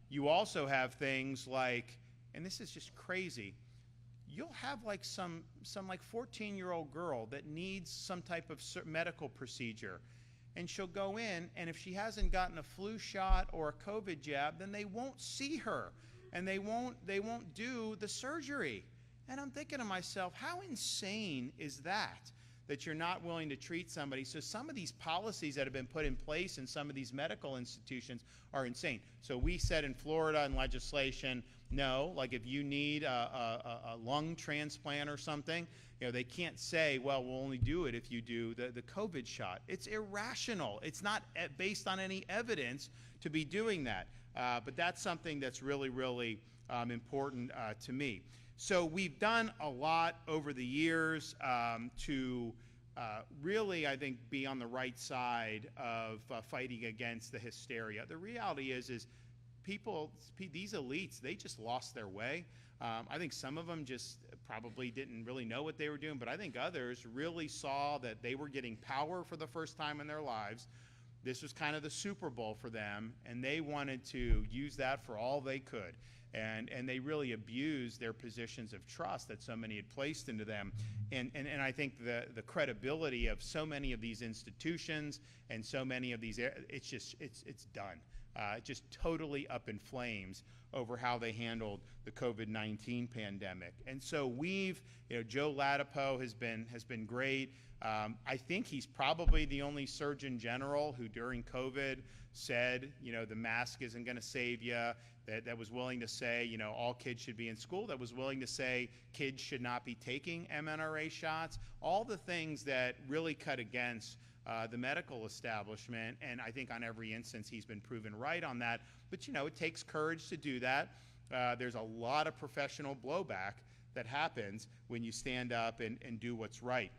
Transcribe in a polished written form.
You also have things like, and this is just crazy, you'll have like some like 14-year-old girl that needs some type of medical procedure, and she'll go in, and if she hasn't gotten a flu shot or a COVID jab, then they won't see her, and they won't do the surgery. And I'm thinking to myself, how insane is that? That you're not willing to treat somebody. So some of these policies that have been put in place in some of these medical institutions are insane. So we said in Florida in legislation, no, like if you need a lung transplant or something, they can't say, well, we'll only do it if you do the COVID shot. It's irrational. It's not based on any evidence to be doing that. But that's something that's really, really important to me. So we've done a lot over the years to really, I think, be on the right side of fighting against the hysteria. The reality is people, these elites, they just lost their way. I think some of them just probably didn't really know what they were doing, but I think others really saw that they were getting power for the first time in their lives. This was kind of the Super Bowl for them, and they wanted to use that for all they could. And they really abused their positions of trust that so many had placed into them. And I think the credibility of so many of these institutions and so many of these, it's done. Just totally up in flames over how they handled the COVID-19 pandemic. And so Joe Ladapo has been great. I think he's probably the only Surgeon General who during COVID said, the mask isn't going to save you, that was willing to say, all kids should be in school, that was willing to say kids should not be taking mRNA shots, all the things that really cut against the medical establishment. And I think on every instance he's been proven right on that. But, it takes courage to do that. There's a lot of professional blowback that happens when you stand up and do what's right.